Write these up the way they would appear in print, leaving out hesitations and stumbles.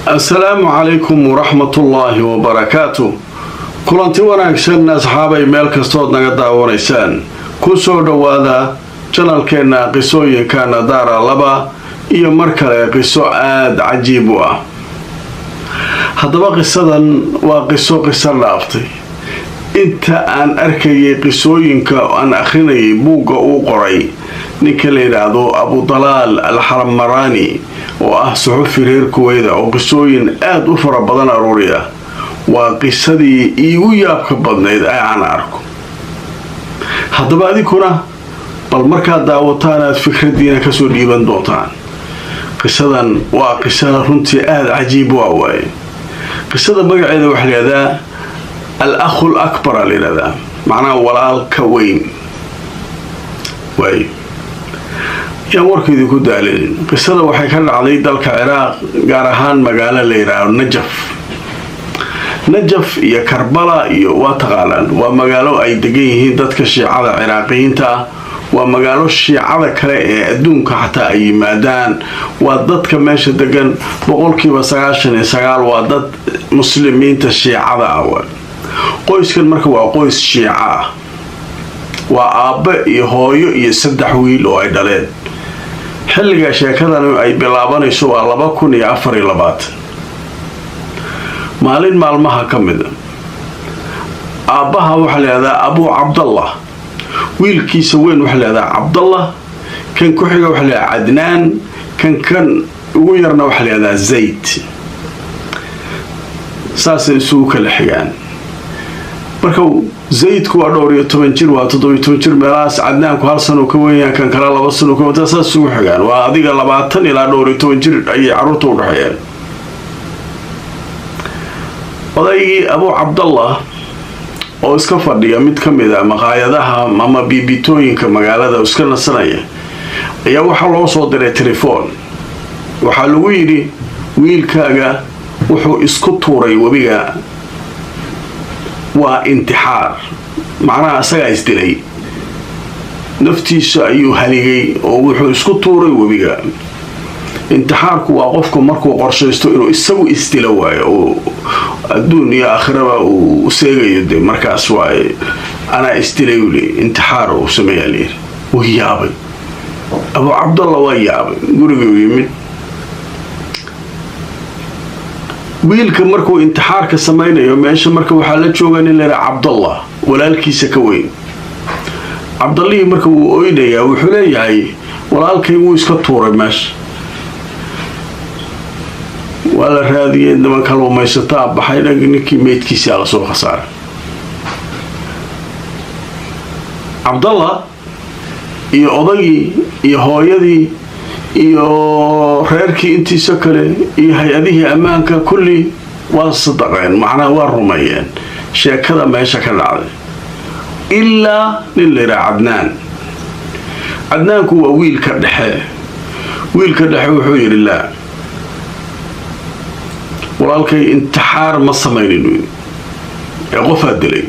السلام عليكم ورحمة الله وبركاته. كلانتي wanaagsan asxaabay meel kastood naga daawaneysaan ku soo dhawaada channelkeena qisooyinka Nadaara laba iyo mar kale qiso aad cajiib ah. haddaba qisadan waa qiso dhaaftay inta aan arkayay qisooyinka aan akhrinayay buugga uu qoray ninka la yiraahdo Abu Dalaal al-Haramrani oo ah suxufi reer Kuwait oo qisooyin aad u fara badan aruuriya. waa qisadii iigu yaabka badnayd ee aan arko. haddaba adinkuna bal markaad daawataan aad fikradiina kasoo dhiiban doontaan. qisadan waa qisada runtii aad cajiib u ah. qisada magaceeda waxa la yiraahdaa al-akh al-akbar lirada macnaa walaalka weyn. yaan warkeedii ku daalin. qisada waxay ka dhacday dalka Ciraaq gaar ahaan magaalo la yiraahdo Najaf iyo Karbala iyo waa taqaalan waa magaalo ay degan yihiin dadka Shiicada Ciraaqiyiinta. waa magaalo Shiicada kale ee adduunka xataa ay yimaadaan. waa dadka meesha degan boqolkiiba 99 waa dad muslimiinta Shiicada ah. qoyskan marka waa qoys Shiica ah. waa aabbe iyo hooyo iyo 3 wiil oo ay dhaleen. xilliga sheekadan ay bilaabanayso waa 2024. maalin maalmaha ka mid ah aabbaha waxa la yiraahdaa Abu Abdullah. wiilkiisa weyn waxa la yiraahdaa Abdullah. kan ku xiga waxa la yiraahdaa Adnaan. kan ugu yarna waxa la yiraahdaa Zayd. saasay isugu kala xigaan. marka Zaydku waa 12 jir waa 17 jir meelaas. Adnaanku 1 sano ka weyn yahay kan kale 2 sano ka weyn. saas isugu xigaan. waa adiga 20 ilaa 12 jir ay carruurtu u dhaxayeen. odaygii Abu Abdullah oo iska fadhiya mid ka mid ah maqaayadaha ama biibitooyinka magaalada iska nasanaya ayaa waxa loo soo diray telefoon. waxaa lagu yidhi wiilkaaga wuxuu isku tuuray webiga. waa intixaar macnaha asagaa isdilay. naftiisa ayuu haligay oo wuxuu isku tuuray webiga. intixaarku waa qofku markuu qorshaysto inuu isagu isdilo waayo oo adduun iyo aakhiraba uu seegayo de markaas waaye anaa isdilay uli intixaar uu sameeyaa layiri. wuu yaabay Abu Abdullah. waa yaabay guriguu yimid. wiilka markuu intixaarka samaynayo meesha marka waxaa la jooga nin la yiraahdo Abdullah walaalkiisa ka weyn. Abdullihii marka wuu oynayaa wuxuu leeyahay walaalkay wuu iska tuuray meesha. waa la raadiyay niman kalluumaysataa baxay ninkii meydkiisa la soo khasaaray. Abdullah iyo odagii iyo hooyadii iyo reerkii intiisa kale iyo hay-adihii ammaanka kulli waa sadaqeen macnaa waa rumeeyeen sheekada meesha ka dhacday ilaa nin la yiraahdo Adnaan. Adnaanku waa wiilka dhexe. wiilka dhexe wuxuu yidhi laa walaalkay intixaar ma samaynin ee qofaa dilay.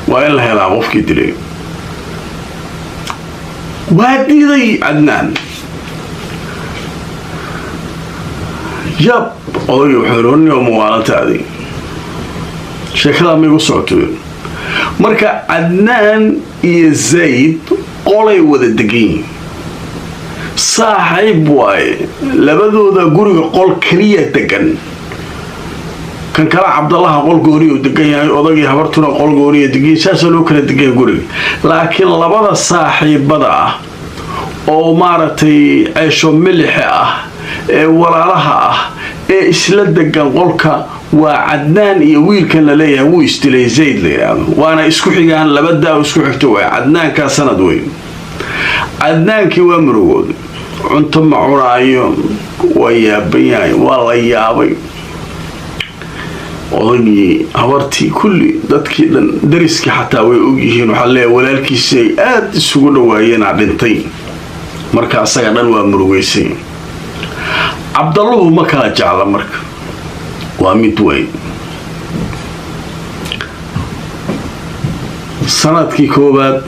waa in la helaa qofkii dilay. waa diiday Adnaan. yab odagii wuxuu yidhi oo muwaalataadii sheekadaa ma igu socoto. marka Adnaan iyo Zayd qolay wada degan yihiin. saaxiib waaye labadooda guriga qol kaliya degan. kan kale Abdullah qol gooni uu degan yahay. odagii habartuna qol gooni degan. saas loo kala degan guriga. laakiin labada saaxiibada ah oo maaragtay ceesho milix ah ee walaalaha ah ee isla degan qolka waa Adnaan iyo wiilkan la leeyahay wuu isdilay Zayd la yiraahdo. waana isku xigaan laba daa isku xigto waa Adnaanka sanad weyn. Adnaankii waa murugood cunto ma cunaayo. waa yaaban yahay. waa la yaabay. odagii habartii kulli dadkii dhan dariskii xataa way og yihiin. waxaa leeyahay walaalkiisa ay aad isugu dhawaayeen dhintay. marka asaga dhan waa murugaysay. Abdullahu ma kala jecla marka. waa mid weyn. sanadkii koobaad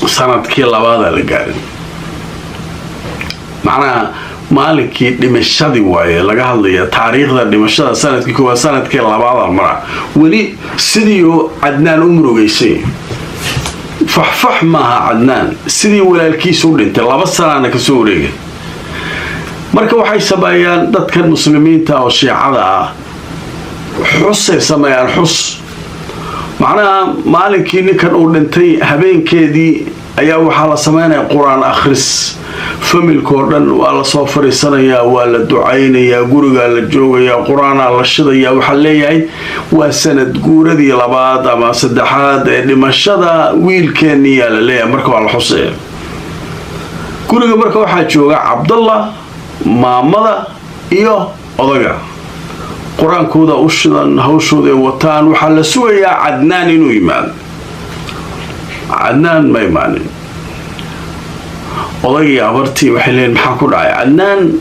sanadkii labaad la gaaray. macnaha maalinkii dhimashadii waaye laga hadlaya taariikhda dhimashada sanadkii koowaad sanadkii labaad mara weli sidii Cadnaan u murugaysay faxfax maaha Cadnaan sidii walaalkiis u dhintay 2 sano ka soo wareegay marka waxay sameeyaan dadkan muslimiinta oo shiicada ah xusay sameeyaan xus macnaha maalinkii ninkan uu dhintay habeenkeedii ayaa waxaa la sameynaya quraan akhris familkoo dhan waa la soo fariisanayaa waa la ducaynayaa guriga la joogayaa quraana la shidayaa waxa leeyahay waa sanad guuradii labaad ama saddexaad ee dhimashada wiilkeennii la leeyahay marka waa la xusay guriga marka waxaa jooga Cabdallah maamada iyo odaga quraankooda u shidan hawshooda wataan waxa la sugayaa Cadnaan inuu yimaado Cadnaan ma imaanin odagii abartii waxay leeyihiin maxaa ku dhacay Cadnaan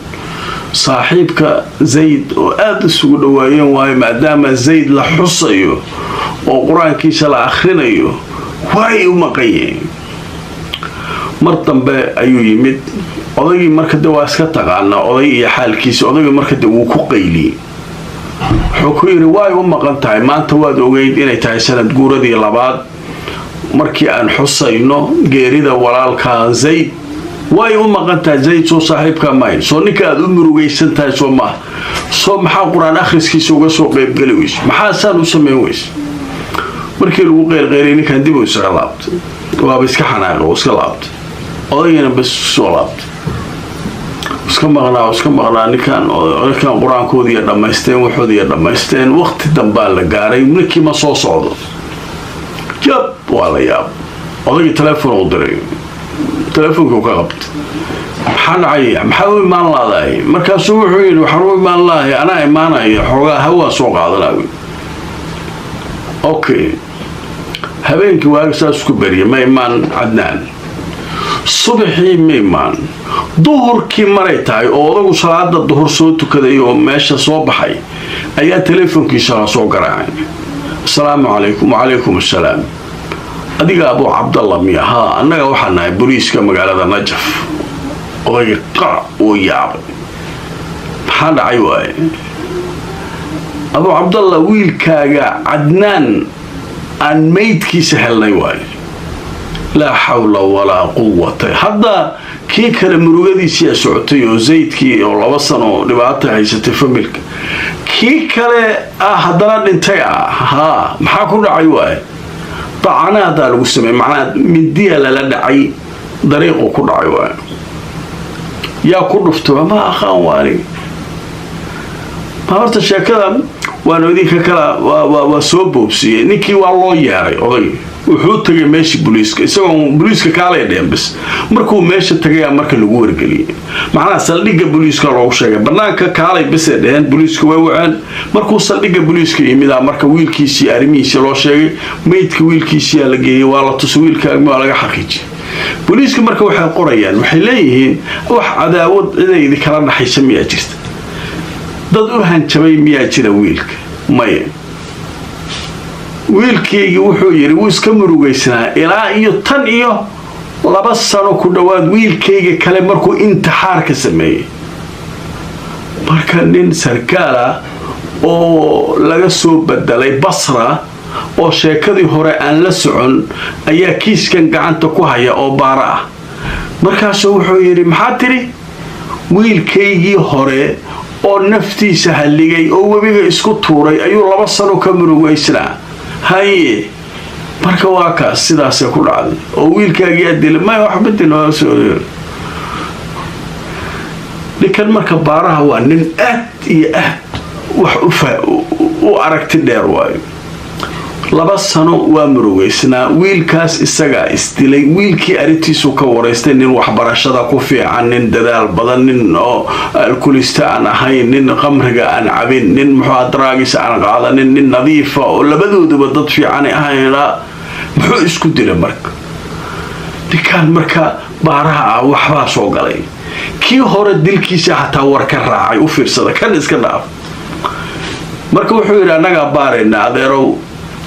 saaxiibka Zayd oo aad isugu dhawaayeen waay maadaama Zayd la xusayo oo quraankiisa la akhrinayo way u maqayeen mar dambe ayuu yimid odagii marka waa iska taqaana oday iyo xaalkiisa odagii marka wuu ku qayliyay wuxuu ku yiri way u maqan tahay maanta waad ogeyd inay tahay sanad guuradii labaad markii aan xusayno geerida walaalka Zayd way u maqan tahay Zayd soo saaxiibka maay soo ninka aad u murugaysan tahay soo ma soo maxaa quraan akhriskiisa uga soo qayb gali weys maxaa saan u sameyn weys markii lagu qeylqeylay ninkan dib u soo laabtay waa iska xanaaqo iska laabtay odayna bas soo laabtay iska maqnaa ninkan quraankoodii iyo dhamaysteen waxoodii iyo dhamaysteen waqti dambe la gaaray ninkii ma soo socdo jab wala yaab odayga telefoon u diray telefoonku ka qabtay maxaa u imaan lahayd markaas wuxuu yiri waxaan u imaan lahayd ana imaanayo xogaa hawa soo qaadanay okay habeenkii waa saas ku bariyay ma imaan Cadnaan subaxii ma imaan duhurkii maray tahay oo odagu salaada duhur soo tukaday oo meesha soo baxay ayaa telefoonkiisa soo garaacay assalaamu calaykum wa calaykum assalaam adiga Abu Cabdallah miyaha annaga waxaan nahay booliiska magaalada Najaf oo qara oo yaabay maxaa dhacay waay Abu Cabdallah wiilkaaga Cadnaan aan meydkiisa helnay waay لا حول ولا قوة هذا كي كلام مرودي سياسوتي وزيتكي أو لبصنا لبعته هيستي فملك كي كلا هذا ننتهي ها محاكون عيوه طعنا هذا المسمى معنا مديها للدعي طريقه كل عيوه يا كل فتوى ما أخان واري ما هرت الشكل وأنا ذيك كلا وسوبوبسي نكي والله ياري أضي wuxuu tagay meeshii booliiska isagoo booliiska kaalay dheen bas markuu meesha tagay marka lagu wargeliyay macnaha saldhiga booliiska loo sheegay banaanka kaalay bas dheen booliiska way wacaan markuu saldhiga booliiska yimid marka wiilkiisii arrimihiisa loo sheegay meydka wiilkiisii la geeyay waa la tusay wiilkaaga ma laga xaqiijiyay booliiska marka waxay qorayaan waxay leeyihiin wax cadaawad inay kala dhaxaysan miyaa jirta dad u hanjabay miyaa jira wiilka maya wiilkaygi wuxuu yiri wuu iska murugaysnaa ilaa iyo tan iyo 2 sano ku dhawaad wiilkayga kale markuu intixaar ka sameeyay marka nin sarkaala oo laga soo bedelay Basra oo sheekadii hore aan la socon ayaa kiiskan gacanta ku haya oo baara ah markaas wuxuu yiri maxaa tiri wiilkaygii hore oo naftiisa haligay oo wabiga isku tuuray ayuu 2 sano ka murugaysnaa هاي marka waa ka sidaas ku dhacday oo wiilkaaga dilay ma wax bedel oo soo nikan marka baaraha waa nin aad iyo wax u aragti dheer waayo 2 sano waa murugaysnaa wiilkaas isaga isdilay wiilkii arrintiisu ka wareystay nin waxbarashada ku fiican nin dadaal badan nin oo alkoolista aan ahayn nin qamriga aan cabin nin muxaadaraagis aan qaadanin nin nadiif oo labadooduba dad fiican ahayna muxuu isku dilay marka dikaan marka baaraha waxba soo galay kii hore dilkiisa hataa war ka raacay u fiirsada kan iska dhaaf marka wuxuu yiri anaga baarayna adeerow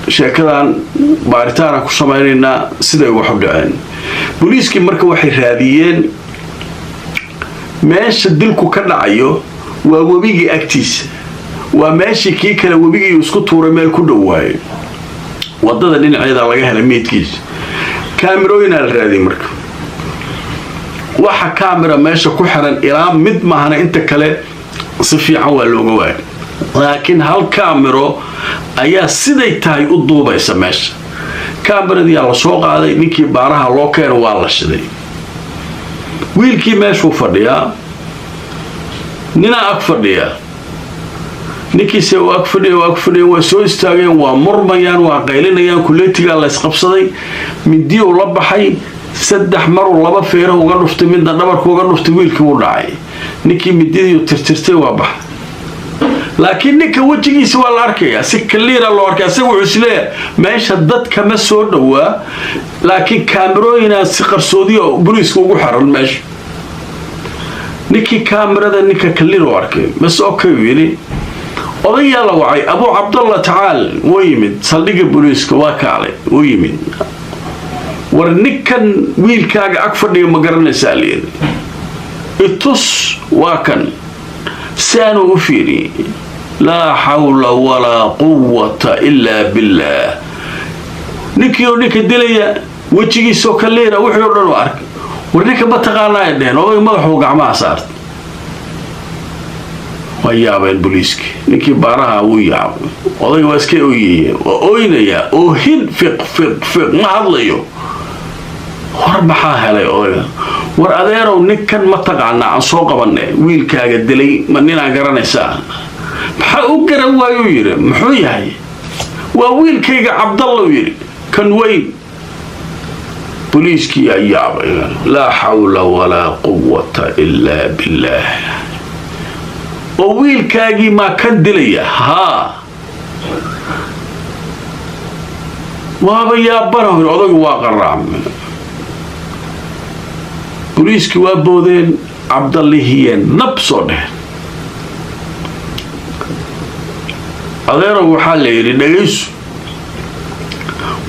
sheekadan baaritaan ku sameeynaa sida ay wax u dhaceen booliiskii marka waxay raadiyeen meesha dilku ka dhacayo waa webigii agtiisa waa meeshii kii kale webigii isku tuuray meel ku dhawaayay wadada dhinaceeda laga helay meedkiisa kaamirooyin la raadiyay marka waxa kaamira meesha ku xiran ilaa mid maahana inta kale si fiican waa looga waayay laakiin hal kaamiro ayaa siday tahay u duubaysa meesha kaamirada yaa la soo qaaday ninkii baaraha loo keenay waa la shiday wiilkii meeshuu fadhiyaa nina ag fadhiya ninkiisa uu ag fadhiya waa soo istaageen waa murmayaan waa qaylinayaan kuleetiga la isqabsaday midii uu la baxay 3 mar oo 2 feero uga dhuftay midna dhabarka uga dhuftay wiilkii uu dhacay ninkii midii uu tirtirtay waa bax laakiin ninka wajigiisa waa la arkayaa si kaliira loo arkay asagu islee meesha dadka ma soo dhawaa laakiin kaamirooyina si qarsoodiyo booliisku ugu xiran meesha ninkii kaamirada ninka kaliira loo arkay mas okay yiri odayaa la wacay Abu Abdullah Taal wuu yimid saldhiga booliiska waa kaalay wuu yimid war ninkan wiilkaaga ag fadhiyo ma garanaysaa leeyahay itus waa kan saanu u fiiri لا حول ولا قوة إلا بالله نكيو نك دليا وجهي سو كلينا وحي ودن ark warninka ma taqaanaa dheen oo madaxu gacmaha saart wayaabeen booliiski ninkii baaraha uu yaab oday waa iska ooyinaya oo hin fiq ma hadlayo war maxaa helay oday war adeerow ninkan ma taqaanaa aan soo qabanay wiilkaaga dilay ma ninaan garanaysaa maxaa u garan waayo yiri muxuu yahay waa wiilkayga Cabdallah yiri kan weyn booliiskii ayaa la hawla wala quwwata illa billah oo wiilkaagii ma kan dilaya ha waaba yaa baraho odagu waa qaraam booliiskii waa boodeen Cabdallahiyeen nabsoo dheh adeero waxaa la yiri dhageyso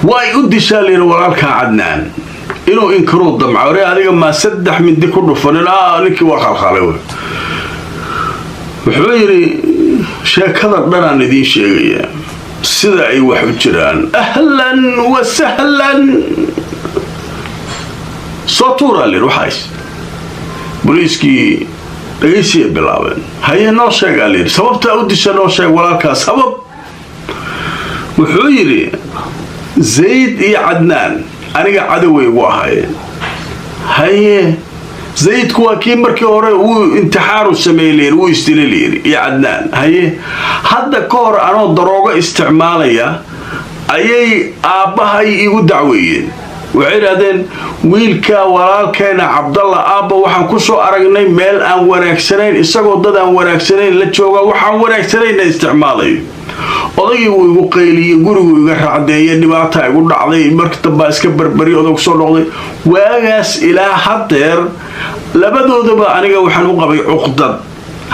way u dishaaleeyeen walaalka Cadnaan inuu inkiro damcawre adiga ma 3 mindi ku dhufanina ninkii waa khalkhalay wuxuu yiri sheekada dhanaan idin sheegaya sida ay wax u jiraan ahlan wa sahlan satura liruhays booliiskii dhageysiye bilaabeen haye noo sheeg alir sababta u disha noo sheeg walaalka sabab wuxuu yiri Zayd iyo Cadnaan aniga cadaway ugu ahaayeen haye Zayd kuwa kii markii hore uu intixaaru sameeyay uu istilay iyo Cadnaan haye hadda ka hor anoo darooga isticmaalaya ayay aabahay igu dacweeyeen waxay raadeen wiilka walaalkeena Cabdallah aaba waxaan ku soo aragnay meel aan wanaagsanayn isagoo dad aan wanaagsanayn la jooga waxaan wanaagsanayn isticmaalay odagii uu igu qeyliyay gurigu iga raacdeeyay dhibaato ay ugu dhacday markii damba iska barbari odag soo noqday waagaas ilaa hadeer labadoodaba aniga waxaan u qabay uqdad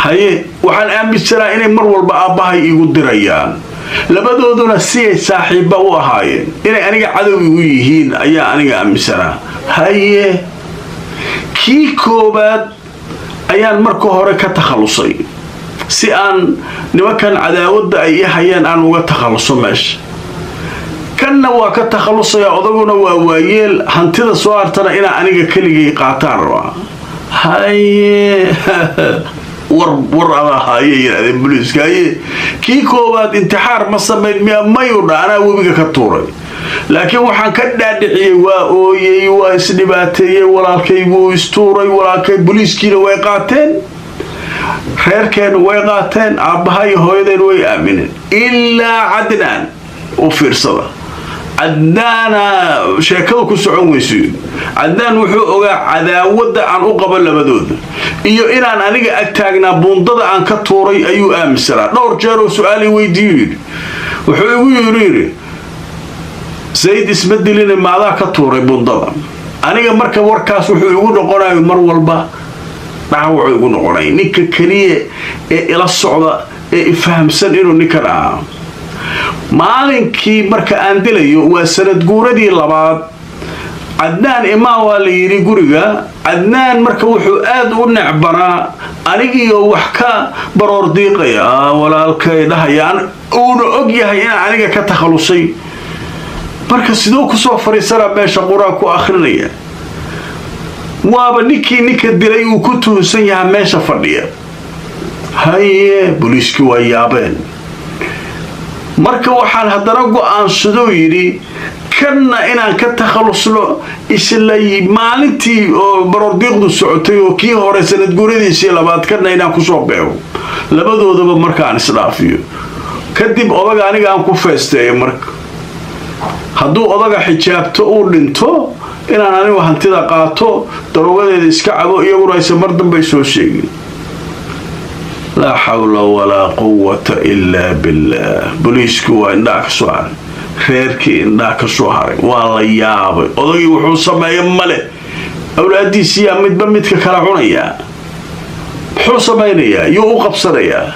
haye waxaan aaminsanaa inay mar walba aabahay igu dirayaan labadooduna si saaxiiba u ahaayeen inay aniga cadow igu yihiin ayaa aniga aaminsanaa haye kii koobaad ayaan marka hore ka takhalusay si aan nimankan cadaawada ay hayeen aan uga takhaluso meesha kanna waa ka takhalusaya odaguna waa waayeel hantida soo artana ina aniga kaligay qaataan raba haye war ada haye yiraahday booliiska haye kii koobaad intixaar ma sameyn mayu dhaana webiga ka tuuray laakiin waxaan ka dhaadhiciyay waa ooyay waa isdhibaateeyay walaalkaygu istuuray walaalkay booliiskiina way qaateen reerkeenu way qaateen aabahay hooyadeen way aamineen ilaa Cadnaan oo fiirsada Cadnaan sheekadu ku socon weyso Cadnaan wuxuu ogaa cadaawada aan u qabo labadooda iyo inaan aniga ag taagnaa buundada aan ka tuuray ayuu aaminsanaa dhowr jeer oo su'aali weydiiyay wuxuu igu yiri Zayd isbeddelina maada ka tuuray buundada aniga marka warkaas wuxuu igu noqonayo mar walba dhaawac igu noqonay ninka kaliya ee ila socda ee fahamsan inuu ninkan ah maalinkii marka aan dilayo waa sanad guuradii labaad عدنان إما واليري قرقة عدنان مركب وحاد ونعبنا أنيجي وحكا برور دقيقة ولا الكيدها يعني ونأجيها يعني أنيجا كتخلصي مركب سدوك صفر سنة باش قراك وآخرية وابنيكي الدلي وكنتو سنيها ماشا فردية هاي بوليسكي ويابين مركب وحال هدرقو آن سدو يري كنا إنا كتخلص له إسلي مالتي بروديق دو سعودي وكي هوري سنة قريدي سيلابات كنا إنا كسوق بيو لبدو دبا مركان إسلافيو كدب أبقى أنيقا أنكو فيستي مرك هدو أبقى حجابتو ولنتو إنا أنيقا هانتدا قاتو دروغة دي إسكعبو إيقو رئيس مردن بيسو شيء لا حول ولا قوة إلا بالله بوليسكو وإنداك سؤال خيركي إنداك سوهاري والله يابي أضغي وحوصة يمالي أولادي سيا مدبمتك كلاعونيا حوصة بينيا يوقف صريا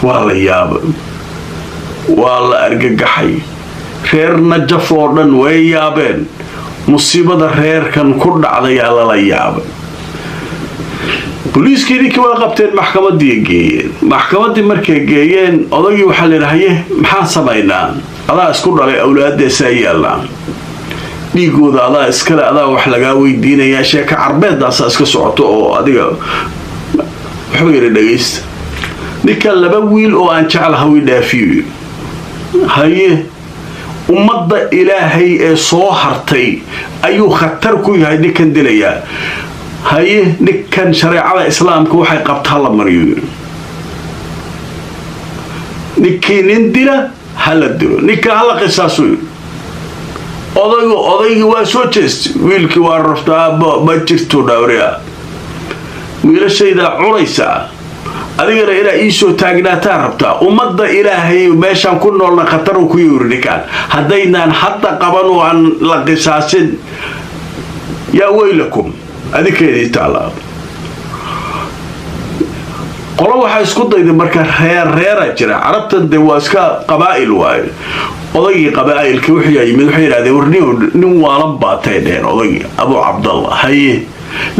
والله يابي والله أرقق حي خير نجفورن ويابين مصيبة خير كان كرد عليا لا يابي بوليسكي دي كوا qabteen maxkamadii geeyeen maxkamadii markay geeyeen odagii waxa la yiraahday maxaa sameeynaa adaa isku dhalay awlaadeesa yeelaan dhigooda adaa iskala adaa wax laga weydiinaya sheeka carbeedaas iska socoto oo adiga wuxuu yiri dhageysta ninka laba wiil oo aan jecelahay way dhaafiyo haye ummadda ilaahay ee soo hartay ayuu khatar ku yahay ninkan dilaya هاي نكن شريعة الإسلام كوحي قبطها الله مريو نكي نندلا هلا الدلو نكا هلا قصاصو أضيقو واسوتست ويلكي وارفتها بجرتو دوريا ويلا السيدة عريسة أذكر إلى إيشو تاقناتا ربطا ومضى إلهي وماشان كنا لنا خطروا كيور نكان هدينا حتى قبنوا عن القصاص يا ويلكم هذيك اللي تعلم قالوا waxay isku dayday marka reer jira carabta dawaaska qabaa'il waay odaygi qabaa'ilkii wuxuu yimid wuxuu yiraahday warniyo nin waalan baatay dheen odaygi Abu Abdullah haye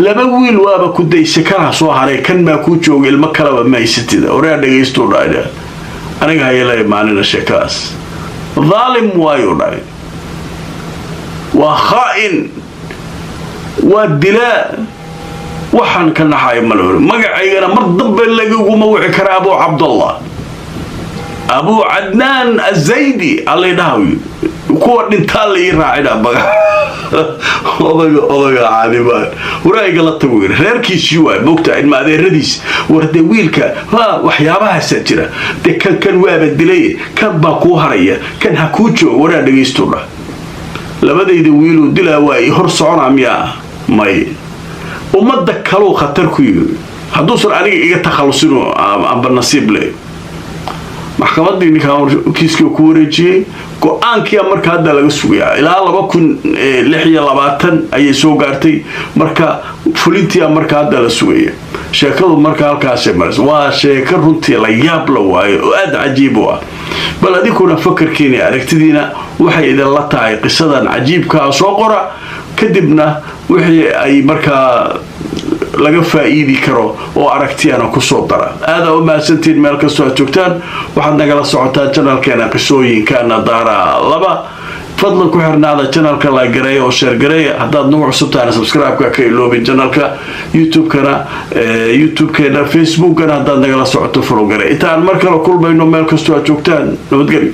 laba wiil waaba ku daysay kana soo haray kan ma ku joogay ilma kala ma haysatida oraa dhageysto dhaayda aniga hayay maalina sheekaas ظالم waayo dhaay waa khaa'in والدلاء وحن كنا حاي ملول مقعينا مرضب اللي موعي كرا أبو عبد الله أبو عدنان الزيدي الله يداوي وكوة نتالي راعينا بقى أضغى عادبان وراي قلت تقول غير كيسيوه موقتا إن ما ذي رديس وردويلك وحيابها ساترة دي كان واب الدلية كان باقو هرية كان هكوتشو ورا دقيستونا لبدا يدويلو دلا واي هرسعون مياه ماي ومدك كلو خطر كيو هدوصل عليك إيجا تخلصينو عم بالنصيب لي محكمة دي نكاون كيسكيو كوريجي كو آنكي أمرك هادا لغسويا إلا الله بكون لحيا لباتن أي سوغارتي مركا فلنتي أمرك هادا لغسويا شاكل مركا هالكاسي مرس وشاكل رنتي لياب لواي وآد عجيبوا بل أديكونا فكر كيني أركتدينا وحي إذا الله تعي قصدا عجيب كاسوقرا كدبنا وحي أي مركا laga faa'iidi karo oo aragtiyana ku soo dara aad oo maasantiin meel ka soo joogtaan waxaad nagala socotaa channelkeena qisooyinka Nadaara 2 fadlan ku xirnaada channelka la gareeyo oo share gareeyo haddaad nagu cusubtahay subscribe-ka ka iloobin channelka YouTube-keena Facebook-kana haddaad nagala socoto follow gareeyo intaan mar kale kulmayno meel ka soo joogtaan nabadgelyo